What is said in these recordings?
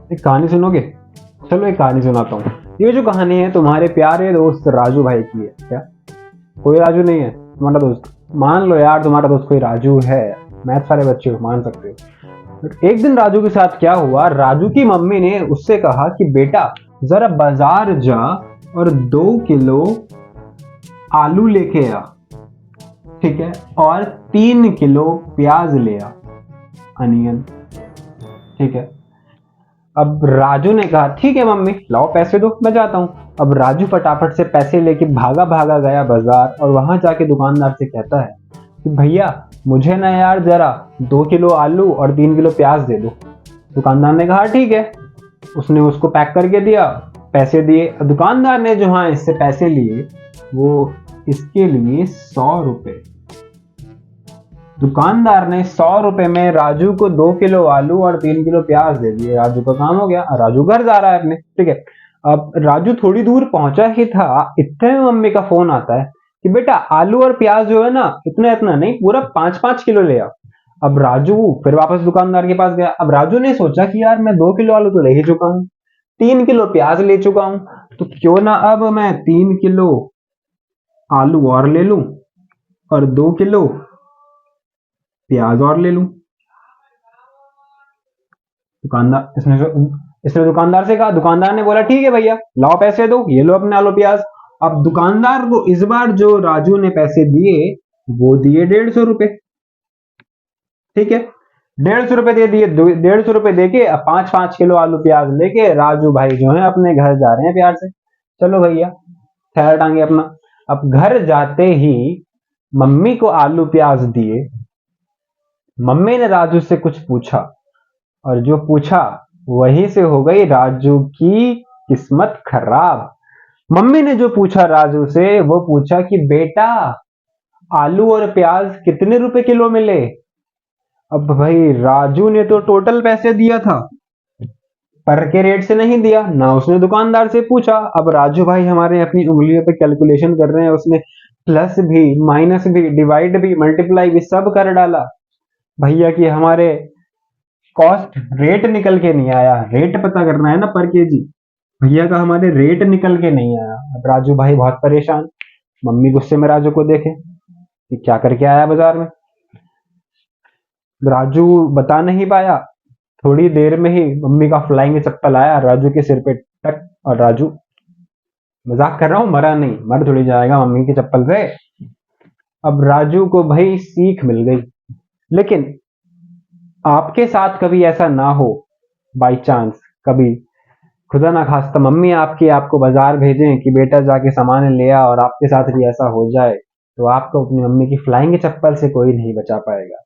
एक कहानी सुनोगे? चलो एक कहानी सुनाता हूँ। ये जो कहानी है तुम्हारे प्यारे दोस्त राजू भाई की है। क्या कोई राजू नहीं है तुम्हारा दोस्त? मान लो यार तुम्हारा दोस्त कोई राजू है, मैथ वाले बच्चे हो, मान सकते हो। बट एक दिन राजू के साथ क्या हुआ, राजू की मम्मी ने उससे कहा कि बेटा जरा बाजार जा और 2 किलो आलू लेके आ, ठीक है, और 3 किलो प्याज ले आ, अनियन, ठीक है। अब राजू ने कहा ठीक है मम्मी, लाओ पैसे दो, मैं जाता हूँ। अब राजू फटाफट से पैसे लेके भागा भागा गया बाजार और वहां जाके दुकानदार से कहता है कि भैया मुझे ना यार जरा 2 किलो आलू और 3 किलो प्याज दे दो। दुकानदार ने कहा ठीक है, उसने उसको पैक करके दिया, पैसे दिए। दुकानदार ने जो हाँ इससे पैसे लिए वो इसके लिए 100 रुपए, दुकानदार ने 100 रुपए में राजू को 2 किलो आलू और 3 किलो प्याज दे दिए। राजू का काम हो गया, राजू घर जा रहा है अपने, ठीक है। अब राजू थोड़ी दूर पहुंचा ही था, इतने में मम्मी का फोन आता है कि बेटा आलू और प्याज जो है ना इतना इतना नहीं, पूरा 5-5 किलो ले आओ। अब राजू फिर वापस दुकानदार के पास गया। अब राजू ने सोचा कि यार मैं 2 किलो आलू तो ले ही चुका हूँ, 3 किलो प्याज ले चुका हूँ, तो क्यों ना अब मैं 3 किलो आलू और ले लूं और 2 किलो प्याज और ले लूं। दुकानदार इसने दुकानदार से कहा, दुकानदार ने बोला ठीक है भैया, लाओ पैसे दो, ये लो अपने आलू प्याज। अब दुकानदार को इस बार जो राजू ने पैसे दिए वो दिए 150 रुपए, ठीक है। 150 रुपए दे दिए, 150 रुपए देके अब 5-5 किलो आलू प्याज लेके राजू भाई जो है अपने घर जा रहे हैं प्यार से। चलो भैया, खैर टांगे अपना। अब घर जाते ही मम्मी को आलू प्याज दिए, मम्मी ने राजू से कुछ पूछा और जो पूछा वहीं से हो गई राजू की किस्मत खराब। मम्मी ने जो पूछा राजू से वो पूछा कि बेटा आलू और प्याज कितने रुपए किलो मिले। अब भाई राजू ने तो टोटल पैसे दिया था, पर के रेट से नहीं दिया ना, उसने दुकानदार से पूछा। अब राजू भाई हमारे अपनी उंगलियों पे कैलकुलेशन कर रहे हैं, उसने प्लस भी माइनस भी डिवाइड भी मल्टीप्लाई भी सब कर डाला भैया कि हमारे कॉस्ट रेट निकल के नहीं आया। रेट पता करना है ना पर केजी, भैया का हमारे रेट निकल के नहीं आया। अब राजू भाई बहुत परेशान, मम्मी गुस्से में राजू को देखे कि क्या करके आया बाजार में। राजू बता नहीं पाया, थोड़ी देर में ही मम्मी का फ्लाइंग चप्पल आया राजू के सिर पे टक, और राजू, मजाक कर रहा हूं, मरा नहीं, मर थोड़ी जाएगा मम्मी के चप्पल से। अब राजू को भाई सीख मिल गई। लेकिन आपके साथ कभी ऐसा ना हो, बाई चांस कभी खुदा ना खास्ता मम्मी आपकी आपको बाजार भेजें कि बेटा जाके सामान ले आ, और आपके साथ भी ऐसा हो जाए तो आपको अपनी मम्मी की फ्लाइंग चप्पल से कोई नहीं बचा पाएगा।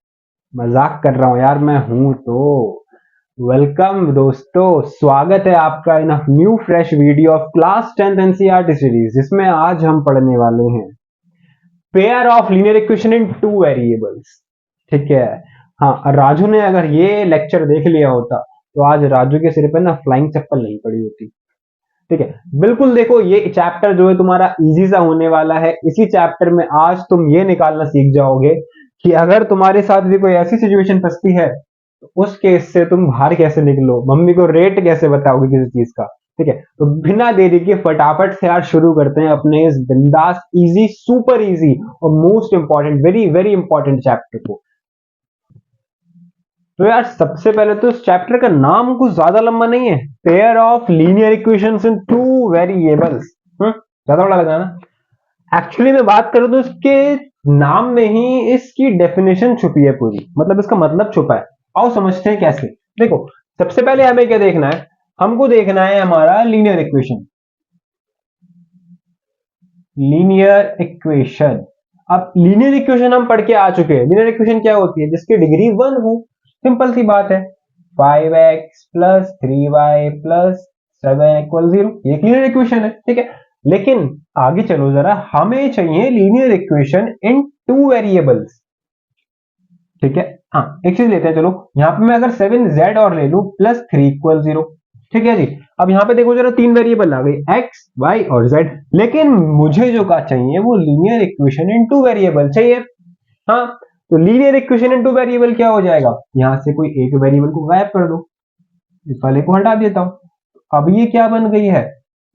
मजाक कर रहा हूं यार, मैं हूं तो। वेलकम दोस्तों, स्वागत है आपका in new fresh video of class 10th NCERT series, जिसमें आज हम पढ़ने वाले हैं pair of linear equation in 2 variables, ठीक है। हाँ, राजू ने अगर ये लेक्चर देख लिया होता तो आज राजू के सिर पे ना फ्लाइंग चप्पल नहीं पड़ी होती, ठीक है। बिल्कुल देखो, ये चैप्टर जो है तुम्हारा इजी सा होने वाला है। इसी चैप्टर में आज तुम ये निकालना सीख जाओगे कि अगर तुम्हारे साथ भी कोई ऐसी सिचुएशन फंसती है तो उस केस से तुम बाहर कैसे निकलो, मम्मी को रेट कैसे बताओगे किसी चीज का, ठीक है। तो बिना देरी के फटाफट से यार शुरू करते हैं अपने इस बिंदास इजी सुपर इजी और most important very very important chapter को। तो यार सबसे पहले तो इस चैप्टर का नाम कुछ ज्यादा लंबा नहीं है, pair of linear equations in 2 variables. ज्यादा बड़ा लगा ना। एक्चुअली मैं बात करूं तो इसके नाम में ही इसकी डेफिनेशन छुपी है पूरी, मतलब इसका मतलब छुपा है। आओ समझते हैं कैसे। देखो, सबसे पहले हमें क्या देखना है, हमको देखना है हमारा लीनियर इक्वेशन। लीनियर इक्वेशन, अब लीनियर इक्वेशन हम पढ़ के आ चुके हैं। लीनियर इक्वेशन क्या होती है? जिसकी डिग्री 1 हो। सिंपल सी बात है, 5x plus 3y plus 7 equal 0, ये लीनियर इक्वेशन है, ठीक है। लेकिन आगे चलो जरा, हमें चाहिए लीनियर इक्वेशन इन 2 वेरिएबल्स, ठीक है। हाँ, एक चीज लेते हैं, चलो यहां पे मैं अगर 7z और ले लू प्लस 3 इक्वल 0, ठीक है जी। अब यहां पे देखो जरा, 3 वेरिएबल आ गई, x y और z। लेकिन मुझे जो का चाहिए वो लीनियर इक्वेशन इन 2 वेरिएबल चाहिए। हाँ, तो लीनियर इक्वेशन इन 2 वेरिएबल क्या हो जाएगा, यहां से कोई एक वेरिएबल को गायब कर दो, इस वाले को हटा देता हूं। अब ये क्या बन गई है,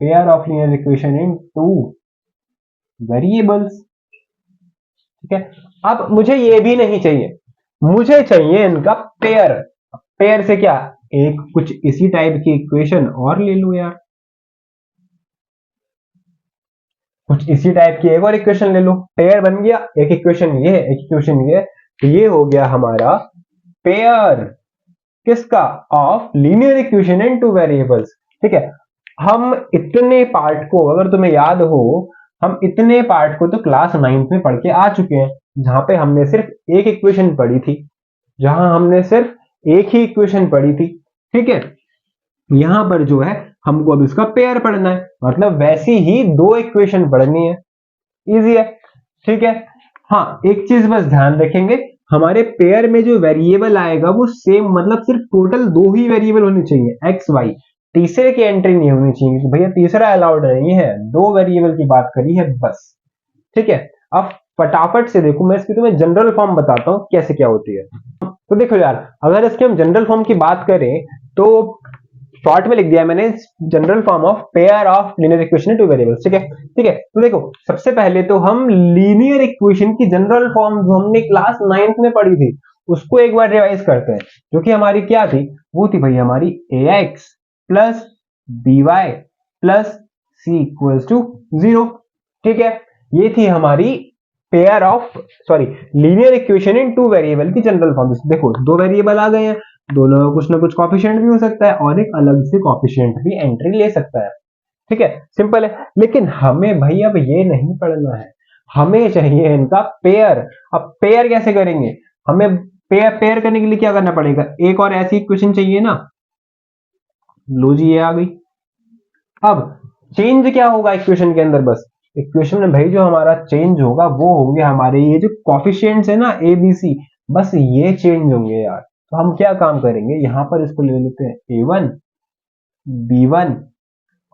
pair of linear equation in two variables. ठीक है, अब मुझे ये भी नहीं चाहिए, मुझे चाहिए इनका पेयर। पेयर से क्या, एक कुछ इसी टाइप की इक्वेशन और ले लो यार, कुछ इसी टाइप की एक और इक्वेशन ले लो। पेयर बन गया, एक इक्वेशन ये है, एक इक्वेशन ये है, तो ये हो गया हमारा पेयर किसका, of linear equation in two variables. ठीक है, हम इतने पार्ट को, अगर तुम्हें याद हो, हम इतने पार्ट को तो क्लास 9th में पढ़ के आ चुके हैं, जहां पे हमने सिर्फ एक इक्वेशन पढ़ी थी, जहां हमने सिर्फ एक ही इक्वेशन पढ़ी थी। ठीक है, यहां पर जो है हमको अब इसका पेयर पढ़ना है, मतलब वैसी ही दो इक्वेशन पढ़नी है। इजी है। ठीक है, हाँ एक चीज बस ध्यान रखेंगे, हमारे पेयर में जो वेरिएबल आएगा वो सेम, मतलब सिर्फ टोटल दो ही वेरिएबल होने चाहिए, एक्स वाई, तीसरे की एंट्री नहीं होनी चाहिए, क्योंकि भैया तीसरा अलाउड नहीं है, दो वेरिएबल की बात करी है बस। ठीक है, अब फटाफट से देखो, मैं इसकी तुम्हें जनरल फॉर्म बताता हूं कैसे क्या होती है। तो देखो यार, अगर इसके हम जनरल फॉर्म की बात करें तो शॉर्ट में लिख दिया मैंने, general form of pair of linear equation two variables. ठीक है, ठीक है, तो देखो सबसे पहले तो हम लीनियर इक्वेशन की जनरल फॉर्म जो हमने क्लास 9th में पढ़ी थी उसको एक बार रिवाइज करते हैं, जो कि हमारी क्या थी, वो थी भाई हमारी ax plus by plus c equals to 0। ठीक है, ये थी हमारी pair of, sorry, linear equation in two variable की जनरल फॉर्म। देखो दो वेरिएबल आ गए हैं, दोनों में कुछ ना कुछ कॉफिशिएंट भी हो सकता है और एक अलग से कॉफिशिएंट भी एंट्री ले सकता है। ठीक है, सिंपल है, लेकिन हमें भाई अब ये नहीं पढ़ना है, हमें चाहिए इनका पेयर। अब पेयर कैसे करेंगे, हमें पेयर पेयर करने के लिए क्या करना पड़ेगा, एक और ऐसी इक्वेशन चाहिए ना, लो जी ये आ गई। अब चेंज क्या होगा इक्वेशन के अंदर, बस इक्वेशन में भाई जो हमारा चेंज होगा वो होंगे हमारे ये जो कॉफिशिएंट्स है ना ए बी सी, बस ये चेंज होंगे यार। तो हम क्या काम करेंगे, यहां पर इसको ले लेते हैं a1 b1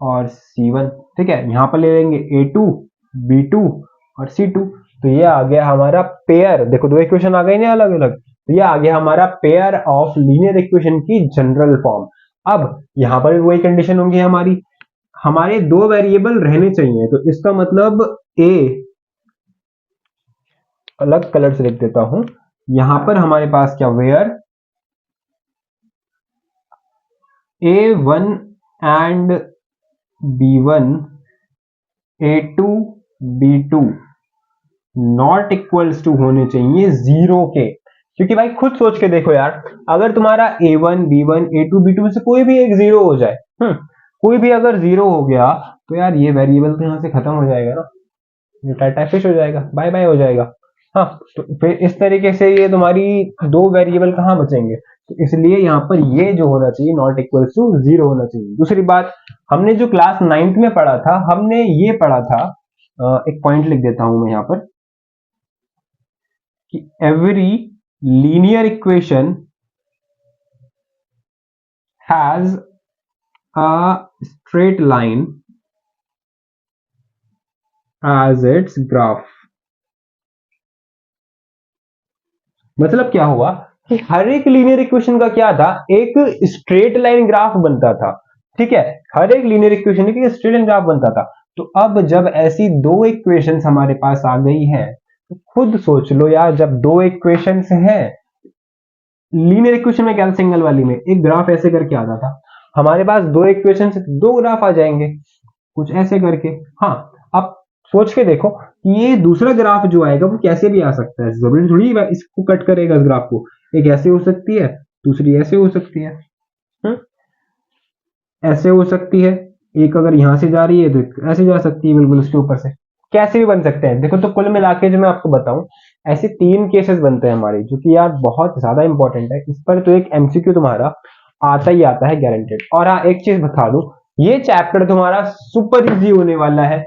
और c1। ठीक है, यहां पर ले लेंगे a2 b2 और c2। तो ये आ गया हमारा पेयर, देखो दो इक्वेशन आ गई ना अलग अलग, तो ये आ गया हमारा पेयर ऑफ लीनियर इक्वेशन की जनरल फॉर्म। अब यहां पर भी वही कंडीशन होंगी हमारी, हमारे दो वेरिएबल रहने चाहिए, तो इसका मतलब a, अलग कलर से लिख देता हूं, यहां पर हमारे पास क्या, where a1 and b1 a2 b2 not equals to होने चाहिए 0 के। क्योंकि भाई खुद सोच के देखो यार, अगर तुम्हारा a1 b1 a2 b2 में से कोई भी एक 0 हो जाए, कोई भी अगर 0 हो गया, तो यार ये वेरिएबल तो यहां से खत्म हो जाएगा ना, ये टाटा फिश हो जाएगा, बाय बाय हो जाएगा। हाँ, तो फिर इस तरीके से ये तुम्हारी दो वेरिएबल कहां बचेंगे, तो इसलिए यहाँ पर ये जो होना चाहिए नॉट इक्वल टू 0 होना चाहिए। दूसरी बात, हमने जो क्लास 9th में पढ़ा था, हमने ये पढ़ा था, एक पॉइंट लिख देता हूं मैं यहाँ पर, कि every linear equation has a straight line as its graph. मतलब क्या हुआ कि हर एक लीनियर इक्वेशन का क्या था, एक स्ट्रेट लाइन ग्राफ बनता था। ठीक है, हर एक लीनियर इक्वेशन की स्ट्रेट लाइन ग्राफ बनता था। तो अब जब ऐसी दो इक्वेशंस हमारे पास आ गई हैं, तो खुद सोच लो यार, जब दो इक्वेशंस हैं लीनियर इक्वेशन में, क्या सिंगल वाली में एक ग्राफ ऐसे करके आता था, हमारे पास दो इक्वेशन से दो ग्राफ आ जाएंगे कुछ ऐसे करके। हाँ, अब सोच के देखो कि ये दूसरा ग्राफ जो आएगा वो कैसे भी आ सकता है, जरूरी थोड़ी इसको कट करेगा इस ग्राफ को, एक ऐसे हो सकती है, दूसरी ऐसे हो सकती है, ऐसे हो सकती है, एक अगर यहां से जा रही है तो ऐसे जा सकती है बिल्कुल उसके ऊपर से, कैसे भी बन सकते हैं। देखो, तो कुल मिला के जो मैं आपको बताऊं, ऐसे तीन केसेस बनते हैं हमारे, जो कि यार बहुत ज्यादा इंपॉर्टेंट है, इस पर तो एक एमसीक्यू तुम्हारा आता ही आता है गारंटेड। और हाँ एक चीज बता दूं, ये चैप्टर तुम्हारा सुपर इजी होने वाला है।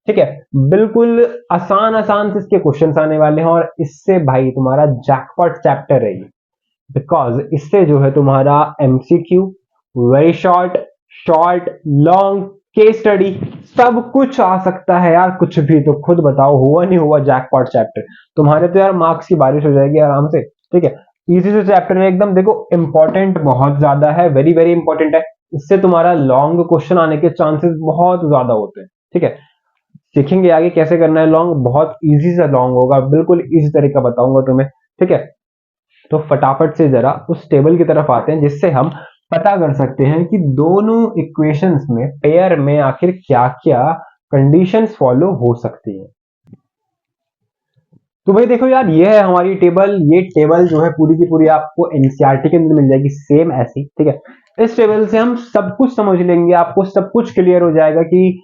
ठीक है, बिल्कुल आसान आसान से इसके क्वेश्चंस आने वाले हैं, और इससे भाई तुम्हारा जैकपॉट चैप्टर है ये, बिकॉज इससे जो है तुम्हारा MCQ, very short, short, long, case study, सब कुछ आ सकता है यार, कुछ भी। तो खुद बताओ, हुआ नहीं हुआ जैकपॉट चैप्टर, तुम्हारे तो यार मार्क्स की बारिश हो जाएगी आराम से। ठीक है, इजी से चैप्टर है एकदम, देखो इंपॉर्टेंट बहुत ज्यादा है, वेरी वेरी इंपॉर्टेंट है। इससे तुम्हारा लॉन्ग क्वेश्चन आने के चांसेस बहुत ज्यादा होते हैं। ठीक है, सीखेंगे आगे कैसे करना है लॉन्ग, बहुत इजी से लॉन्ग होगा, बिल्कुल इजी तरीका बताऊंगा तुम्हें। ठीक है, तो फटाफट से जरा उस टेबल की तरफ आते हैं जिससे हम पता कर सकते हैं कि दोनों इक्वेशंस में पेयर में आखिर क्या क्या कंडीशंस फॉलो हो सकती हैं। तो भाई देखो यार, ये है हमारी टेबल। ये टेबल जो है पूरी की पूरी आपको एनसीईआरटी के अंदर मिल जाएगी सेम ऐसी। ठीक है, इस टेबल से हम सब कुछ समझ लेंगे, आपको सब कुछ क्लियर हो जाएगा कि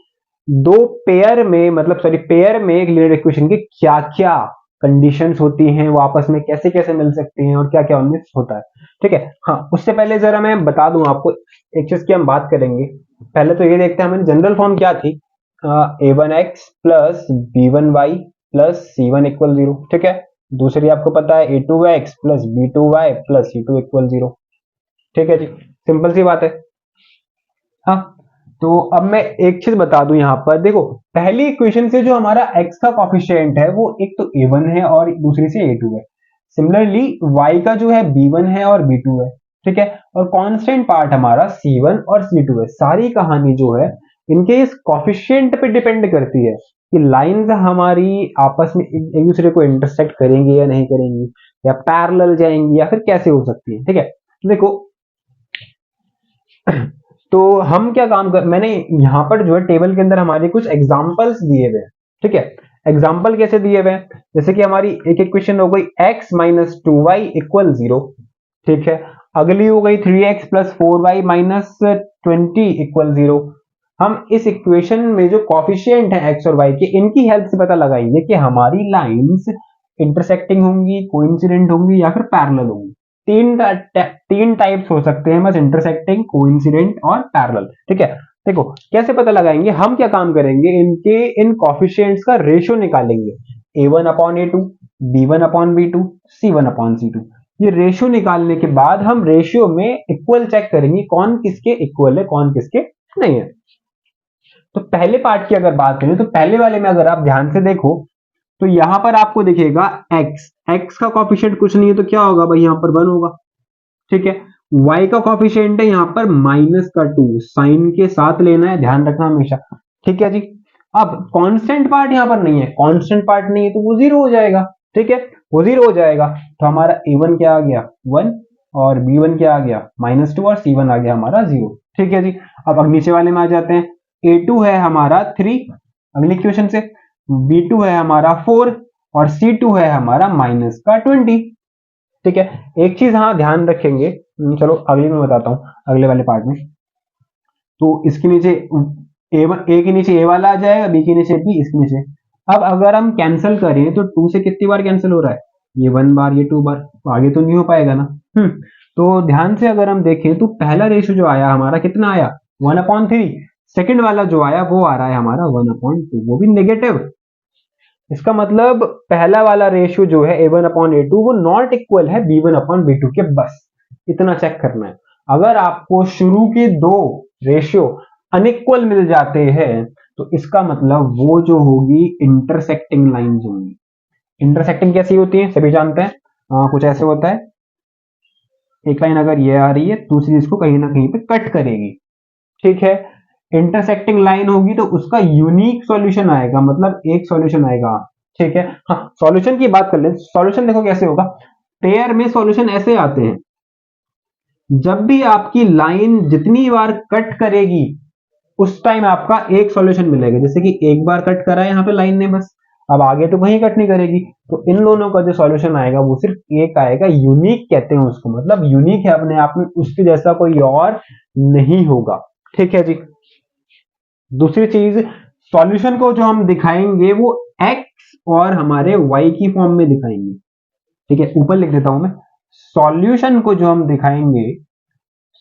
दो पेयर में, मतलब सॉरी, पेयर में एक लीनियर इक्वेशन की क्या क्या कंडीशंस होती हैं, वो आपस में कैसे कैसे मिल सकती हैं और क्या क्या उनमें होता है। ठीक है, हाँ उससे पहले जरा मैं बता दूं आपको एक चीज की हम बात करेंगे। पहले तो ये देखते हैं हमारी जनरल फॉर्म क्या थी, a1x plus b1y plus c1 equal 0। ठीक है, दूसरी आपको पता है a2x plus b2y plus c2 equal 0। ठीक है जी, सिंपल सी बात है। हाँ, तो अब मैं एक चीज बता दूं यहां पर, देखो पहली इक्वेशन से जो हमारा x का कॉफिशिएंट है वो एक तो a1 है और दूसरी से a2 है। सिमिलरली y का जो है b1 है और b2 है। ठीक है, और कांस्टेंट पार्ट हमारा c1 और c2 है। सारी कहानी जो है इनके इस कॉफिशिएंट पे डिपेंड करती है कि लाइंस हमारी आपस में एक दूसरे को इंटरसेक्ट करेंगे या नहीं करेंगी, या पैरेलल जाएंगी, या फिर कैसे हो सकती है। ठीक है, तो देखो तो हम क्या काम कर, मैंने यहां पर जो है टेबल के अंदर हमारे कुछ एग्जांपल्स दिए हुए हैं। ठीक है, एग्जांपल कैसे दिए हुए हैं, जैसे कि हमारी एक इक्वेशन हो गई x माइनस 2y इक्वल 0। ठीक है, अगली हो गई 3x plus 4y minus 20 equal 0। हम इस इक्वेशन में जो कॉफिशिएंट है x और y के, इनकी हेल्प से पता लगाएंगे कि हमारी लाइंस इंटरसेक्टिंग होंगी, कोइंसिडेंट होंगी, या फिर पैरेलल होंगी। तीन टाइप्स हो सकते हैं बस, इंटरसेक्टिंग, कोइंसिडेंट और पैरेलल। ठीक है, देखो कैसे पता लगाएंगे, हम क्या काम करेंगे, इनके इन कॉफिशिएंट्स का रेशियो निकालेंगे, a1 upon a2, b1 upon b2, c1 upon c2। ये रेशियो निकालने के बाद हम रेशियो में इक्वल चेक करेंगे कौन किसके इक्वल है कौन किसके नहीं है। तो पहले पार्ट की अगर बात करें तो पहले वाले में अगर आप ध्यान से देखो तो यहां पर आपको दिखेगा x का कॉफिशिएंट कुछ नहीं है तो क्या होगा भाई, यहां पर 1 होगा। ठीक है, y का कॉफिशिएंट है यहां पर माइनस का 2, साइन के साथ लेना है, ध्यान रखना हमेशा। ठीक है जी, अब कांस्टेंट पार्ट यहां पर नहीं है, कांस्टेंट पार्ट नहीं है तो वो 0 हो जाएगा। ठीक है, वो 0 हो जाएगा, तो हमारा a1 क्या आ गया 1, और b1 क्या आ गया -2, और c1 आ गया हमारा 0। ठीक है जी, अब नीचे वाले में आ जाते हैं, a2 है हमारा 3 अगले इक्वेशन से, b2 है हमारा 4, और c2 है हमारा माइनस का 20। ठीक है, एक चीज हाँ ध्यान रखेंगे, चलो अगले में बताता हूँ, अगले वाले पार्ट में। तो इसके नीचे ए के नीचे ए वाला आ जाएगा, बी के नीचे बी, इसके नीचे। अब अगर हम कैंसिल करें तो 2 से कितनी बार कैंसिल हो रहा है, ये 1 बार, ये 2 बार, तो आगे तो नहीं हो पाएगा ना। तो ध्यान से अगर हम देखें तो पहला रेशियो जो आया हमारा कितना आया 1/3, सेकंड वाला जो आया वो आ रहा है हमारा 1/2, वो भी नेगेटिव। इसका मतलब पहला वाला रेशियो जो है a1/a2 वो नॉट इक्वल है b1/b2 के, बस इतना चेक करना है। अगर आपको शुरू के दो रेशियो अनइक्वल मिल जाते हैं तो इसका मतलब वो जो होगी इंटरसेक्टिंग लाइंस होंगी। इंटरसेक्टिंग कैसी होती है सभी जानते हैं, कुछ ऐसे होता है, एक लाइन अगर ये आ रही है दूसरी इसको कहीं ना कहीं पे कट करेगी। ठीक है, इंटरसेक्टिंग लाइन होगी तो उसका यूनिक सॉल्यूशन आएगा, मतलब एक सॉल्यूशन आएगा। ठीक है, हाँ सॉल्यूशन की बात कर ले, सॉल्यूशन देखो कैसे होगा, पेयर में सॉल्यूशन ऐसे आते हैं, जब भी आपकी लाइन जितनी बार कट करेगी उस टाइम आपका एक सॉल्यूशन मिलेगा। जैसे कि एक बार कट करा है यहाँ पे लाइन ने बस, अब आगे तो कहीं कट नहीं करेगी, तो इन दोनों का जो सॉल्यूशन आएगा वो सिर्फ एक आएगा, यूनिक कहते हैं उसको, मतलब यूनिक है अपने आप में, उसके जैसा कोई और नहीं होगा। ठीक है जी, दूसरी चीज, सॉल्यूशन को जो हम दिखाएंगे वो x और हमारे y की फॉर्म में दिखाएंगे। ठीक है, ऊपर लिख देता हूं मैं, सॉल्यूशन को जो हम दिखाएंगे,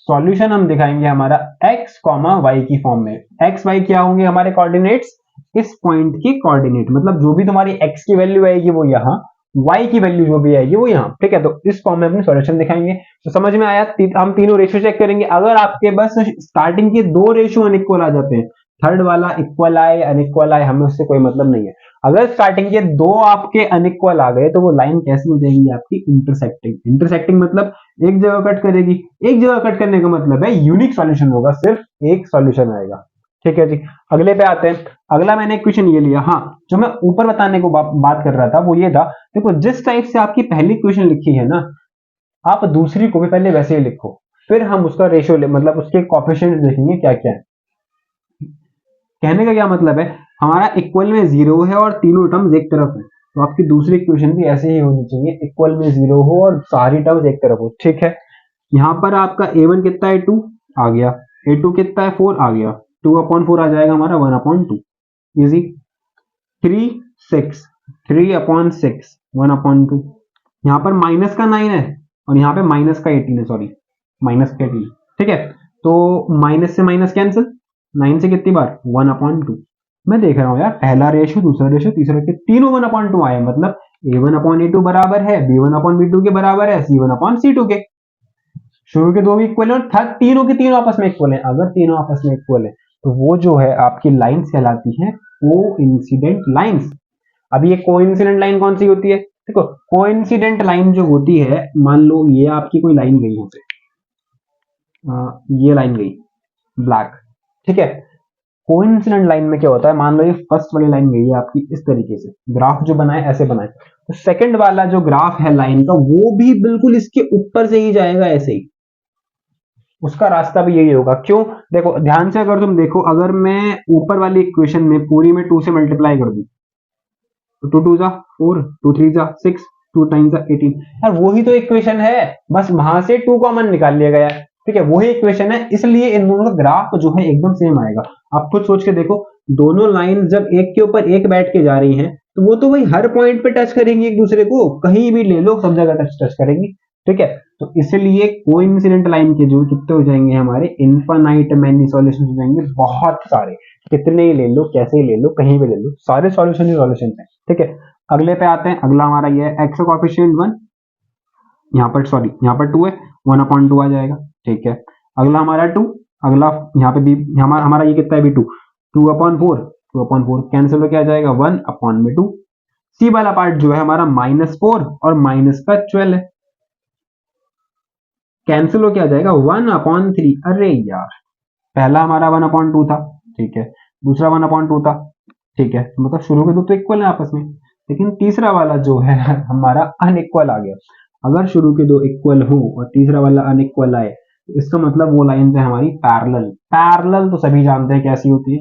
सॉल्यूशन हम दिखाएंगे हमारा x, y की फॉर्म में। x y क्या होंगे हमारे कोऑर्डिनेट्स, इस पॉइंट की कोऑर्डिनेट, मतलब जो भी तुम्हारी x की वैल्यू आएगी वो यहाँ, y की वैल्यू जो भी आएगी वो यहाँ। ठीक है, तो इस फॉर्म में अपने सॉल्यूशन दिखाएंगे। तो समझ में आया, हम तीनों रेशियो चेक करेंगे। अगर आपके बस स्टार्टिंग के दो रेशियो अनइक्वल आ जाते हैं, थर्ड वाला इक्वल आए अनइक्वल आए, हमें उससे कोई मतलब नहीं है। अगर स्टार्टिंग के दो आपके अनइक्वल आ गए तो वो लाइन कैसी हो जाएगी आपकी? इंटरसेक्टिंग। इंटरसेक्टिंग मतलब एक जगह कट करेगी। एक जगह कट करने का मतलब है यूनिक सॉल्यूशन होगा, सिर्फ एक सॉल्यूशन आएगा। ठीक है जी, अगले पे आते हैं। अगला मैंने एक क्वेश्चन ये लिया, हाँ जो मैं ऊपर बताने को बात कर रहा था वो ये था, देखो जिस टाइप से आपकी पहली क्वेश्चन लिखी है ना, आप दूसरी को भी पहले वैसे ही लिखो, फिर हम उसका रेशियो मतलब उसके कोफिशिएंट्स देखेंगे क्या क्या है। कहने का क्या मतलब है, हमारा इक्वल में जीरो है और तीनों टर्म्स एक तरफ है, तो आपकी दूसरी इक्वेशन भी ऐसे ही होनी चाहिए, इक्वल में जीरो हो और सारी टर्म्स एक तरफ हो। ठीक है, यहाँ पर आपका a1 कितना है? 2 आ गया। a2 कितना है? 4 आ गया। 2/4 आ जाएगा हमारा 1/2। इजी। 3 6, 3/6 1/2। यहाँ पर माइनस का 9 है और यहाँ पे माइनस का 18 है, सॉरी माइनस का 18। ठीक है, तो माइनस से माइनस कैंसिल, 9 से कितनी बार? 1/2। मैं देख रहा हूँ यार, पहला रेशियो, दूसरा रेशियो, तीसरा रेशियो, तीनों 1/2 आए, मतलब a1/a2 बराबर है b1/b2 के बराबर है c1/c2 के। शुरू के दो भी इक्वल है और थर्ड तीनों के तीनों आपस में इक्वल है। अगर तीनों आपस में इक्वल है तो वो जो है आपकी लाइंस कहलाती है कोइंसिडेंट लाइंस। अब ये कोइंसिडेंट लाइन कौन सी होती है? देखो कोइंसिडेंट लाइन जो होती है, मान लो ये आपकी कोई लाइन गई यहाँ पे, ये लाइन गई ब्लैक। ठीक है, कोइंसिडेंट लाइन में क्या होता है, मान लो ये फर्स्ट वाली लाइन गई है आपकी इस तरीके से, ग्राफ जो बनाए ऐसे बनाए, तो सेकंड वाला जो ग्राफ है लाइन का वो भी बिल्कुल इसके ऊपर से ही जाएगा ऐसे ही, उसका रास्ता भी यही होगा। क्यों? देखो ध्यान से अगर तुम देखो, अगर मैं ऊपर वाली इक्वेशन में पूरी में 2 से मल्टीप्लाई कर दूं तो 2 2 जा 4, 2 3 जा 6, 2 9 जा 18, यार वही तो इक्वेशन है, बस वहां से 2 कॉमन निकाल लिया गया है। ठीक है, वही इक्वेशन है, इसलिए इन दोनों का ग्राफ जो है एकदम सेम आएगा। आप खुद सोच के देखो, दोनों लाइन जब एक के ऊपर एक बैठ के जा रही हैं तो वो तो वही हर पॉइंट पे टच करेंगी एक दूसरे को, कहीं भी ले लो सब जगह टच टच करेंगी। ठीक है, तो इसलिए कोइंसिडेंट लाइन के जो कितने हो जाएंगे हमारे, इनफाइनाइट मैनी सॉल्यूशन हो जाएंगे, बहुत सारे, कितने ही ले लो, कैसे ही ले लो, कहीं भी ले लो, सारे सॉल्यूशन ही सॉल्यूशन है। ठीक है, अगले पे आते हैं। अगला हमारा ये है एक्स का कोएफिशिएंट 1, यहाँ पर सॉरी यहाँ पर 2 है, 1/2 आ जाएगा। ठीक है, अगला हमारा 2, अगला यहाँ पे भी हमारा ये कितना है भी 2, 2/4, 2/4 कैंसिल हो क्या आ जाएगा 1/2। सी वाला पार्ट जो है हमारा -4 और माइनस का 12 है, कैंसिल हो क्या आ जाएगा 1/3। अरे यार, पहला हमारा 1/2 था, ठीक है, दूसरा 1/2 था, ठीक है, मतलब शुरू के दो तो इक्वल है आपस में, लेकिन तीसरा वाला जो है हमारा अनइक्वल आ गया। अगर शुरू के दो इक्वल हो और तीसरा वाला अनइक्वल आए तो इसका मतलब वो लाइन है हमारी पैरेलल। पैरेलल तो सभी जानते हैं कैसी होती है,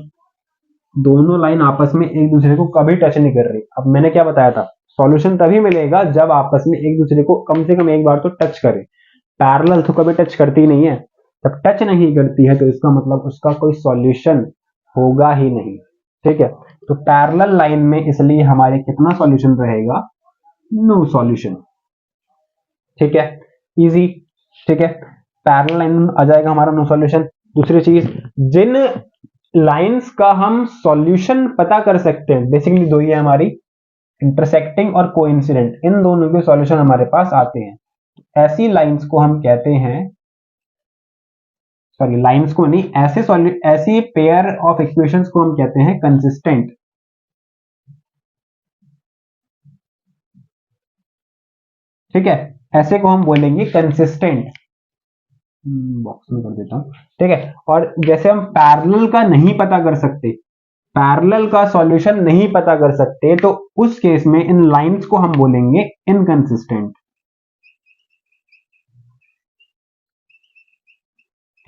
दोनों लाइन आपस में एक दूसरे को कभी टच नहीं कर रही। अब मैंने क्या बताया था, सॉल्यूशन तभी मिलेगा जब आपस में एक दूसरे को कम से कम एक बार तो टच करे। पैरेलल तो कभी टच करती नहीं है, जब टच नहीं करती है तो इसका मतलब उसका कोई सॉल्यूशन होगा ही नहीं। ठीक है, तो पैरेलल लाइन में इसलिए हमारे कितना सॉल्यूशन रहेगा? No solution. ठीक है, इजी। ठीक है, पैरेलल लाइन आ जाएगा हमारा नो सॉल्यूशन। दूसरी चीज, जिन लाइंस का हम सॉल्यूशन पता कर सकते हैं, बेसिकली दो ही है हमारी, इंटरसेक्टिंग और कोइंसिडेंट, इन दोनों के सॉल्यूशन हमारे पास आते हैं, ऐसी लाइंस को हम कहते हैं, सॉरी लाइंस को नहीं, ऐसी पेयर ऑफ इक्वेशंस को हम कहते हैं कंसिस्टेंट। ठीक है, ऐसे को हम बोलेंगे कंसिस्टेंट। बॉक्स में कर देता हूं। ठीक है, और जैसे हम पैरेलल का नहीं पता कर सकते, पैरेलल का सॉल्यूशन नहीं पता कर सकते, तो उस केस में इन लाइंस को हम बोलेंगे इनकंसिस्टेंट।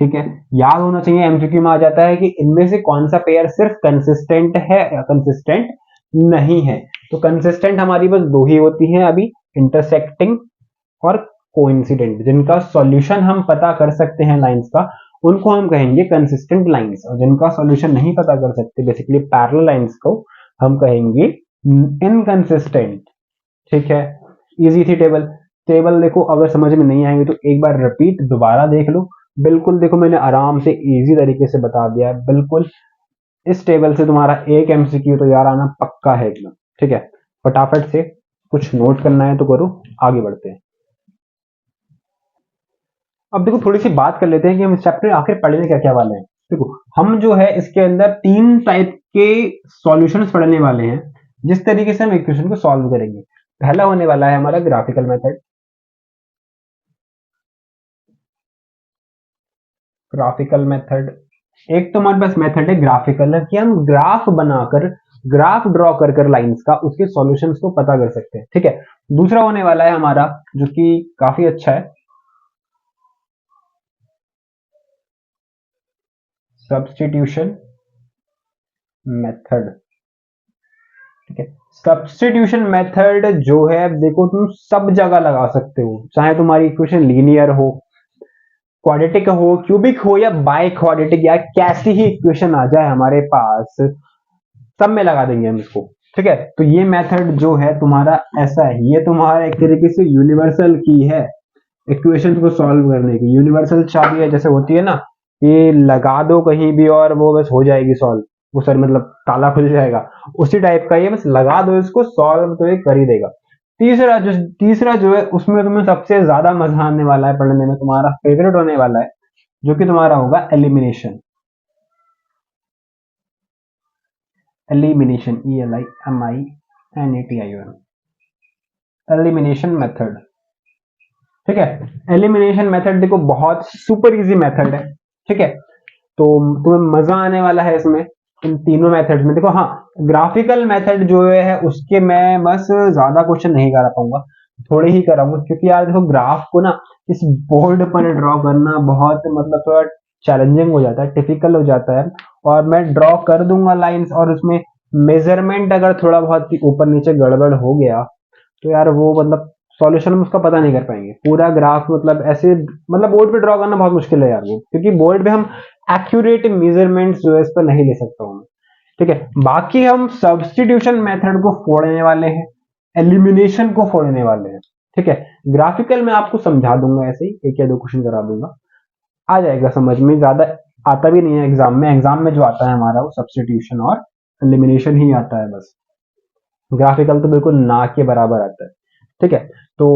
ठीक है, याद होना चाहिए, एमसीक्यू में आ जाता है कि इनमें से कौन सा पेयर सिर्फ कंसिस्टेंट है या कंसिस्टेंट नहीं है। तो कंसिस्टेंट हमारी बस दो ही होती हैं अभी, इंटरसेक्टिंग और कोइंसिडेंट, जिनका सॉल्यूशन हम पता कर सकते हैं लाइंस का, उनको हम कहेंगे कंसिस्टेंट लाइंस, और जिनका सॉल्यूशन नहीं पता कर सकते, बेसिकली पैरेलल लाइंस को हम कहेंगे इनकंसिस्टेंट। ठीक है, इजी थी टेबल। टेबल देखो, अगर समझ में नहीं आएंगे तो एक बार रिपीट दोबारा देख लो, बिल्कुल देखो मैंने आराम से इजी तरीके से बता दिया है बिल्कुल। इस टेबल से तुम्हारा एक एमसीक्यू तो यार आना पक्का है एकदम। ठीक है, फटाफट से कुछ नोट करना है तो करो, आगे बढ़ते हैं। अब देखो थोड़ी सी बात कर लेते हैं कि हम इस चैप्टर आखिर पढ़ने क्या क्या वाले हैं। देखो हम जो है इसके अंदर तीन टाइप के सॉल्यूशंस पढ़ने वाले हैं। जिस तरीके से हम इक्वेशन को सॉल्व करेंगे। पहला होने वाला है हमारा ग्राफिकल मेथड। ग्राफिकल मेथड, एक तो हमारे पास मेथड है ग्राफिकल है कि हम ग्राफ बनाकर, ग्राफ ड्रॉ कर कर लाइंस का उसके सॉल्यूशंस को पता कर सकते हैं, ठीक है। दूसरा होने वाला है हमारा जो कि काफी अच्छा है, सब्स्टिट्यूशन मेथड, ठीक है। सब्स्टिट्यूशन मेथड जो है, देखो तुम सब जगह लगा सकते हो, चाहे तुम्हारी इक्वेशन लीनियर हो, क्वाड्रेटिक हो, क्यूबिक हो या बाय क्वाड्रेटिक, या कैसी ही इक्वेशन आ जाए हमारे पास, सब में लगा देंगे हम इसको, ठीक है। तो ये मेथड जो है तुम्हारा ऐसा है, ये तुम्हारा एक तरीके से यूनिवर्सल की है इक्वेशन को सॉल्व करने की, यूनिवर्सल चाबी है, जैसे होती है ना कि लगा दो कहीं भी और वो बस हो जाएगी सॉल्व, वो सर मतलब ताला खुल जाएगा, उसी टाइप का ये, बस लगा दो इसको सॉल्व तो ये कर ही देगा। तीसरा जो है उसमें तुम्हें सबसे ज्यादा मजा आने वाला है पढ़ने में, तुम्हारा फेवरेट होने वाला है, जो कि तुम्हारा होगा elimination. Elimination, ELIMINATION, elimination method, ठीक है। एलिमिनेशन मेथड देखो बहुत सुपर इजी मेथड है, ठीक है। तो तुम्हें मजा आने वाला है इसमें, इन तीनों मेथड्स में। देखो हाँ, ग्राफिकल मेथड जो है उसके मैं बस ज्यादा क्वेश्चन नहीं करा पाऊंगा, थोड़े ही कराऊंगा, क्योंकि यार देखो ग्राफ को ना इस बोर्ड पर ड्रॉ करना बहुत मतलब थोड़ा चैलेंजिंग हो जाता है, टिपिकल हो जाता है, और मैं ड्रॉ कर दूंगा लाइंस और उसमें मेजरमेंट अगर थोड़ा बहुत ऊपर नीचे गड़बड़ हो गया तो यार वो मतलब सॉल्यूशन हम उसका पता नहीं कर पाएंगे, पूरा ग्राफ मतलब ऐसे मतलब बोर्ड पे ड्रॉ करना बहुत मुश्किल है यार वो, क्योंकि बोर्ड पे हम एक्यूरेट मेजरमेंट्स जो है इस पर नहीं ले सकता हूँ मैं, ठीक है। बाकी हम सब्स्टिट्यूशन मेथड को फोड़ने वाले हैं, एलिमिनेशन को फोड़ने वाले हैं, ठीक है। ग्राफिकल में आपको समझा दूंगा, ऐसे ही एक या दो क्वेश्चन करा दूंगा, आ जाएगा समझ में, ज्यादा आता भी नहीं है एग्जाम में जो आता है हमारा वो सब्स्टिट्यूशन और एलिमिनेशन ही आता है बस, ग्राफिकल तो बिल्कुल ना के बराबर आता है, ठीक है। तो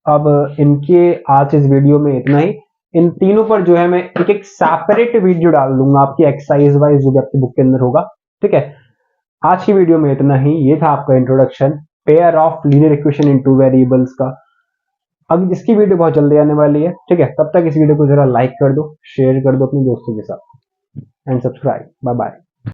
अब इनके आज इस वीडियो में इतना ही, इन तीनों पर जो है मैं एक एक सेपरेट वीडियो डाल दूंगा आपकी एक्सरसाइज वाइज जो भी आपकी बुक के अंदर होगा, ठीक है। आज की वीडियो में इतना ही, ये था आपका introduction pair of linear equation in two variables का। अब इसकी वीडियो बहुत जल्दी आने वाली है, ठीक है। तब तक इस वीडियो को जरा लाइक कर दो, शेयर कर दो अपने दोस्तों के साथ, एंड सब्सक्राइब। Bye bye.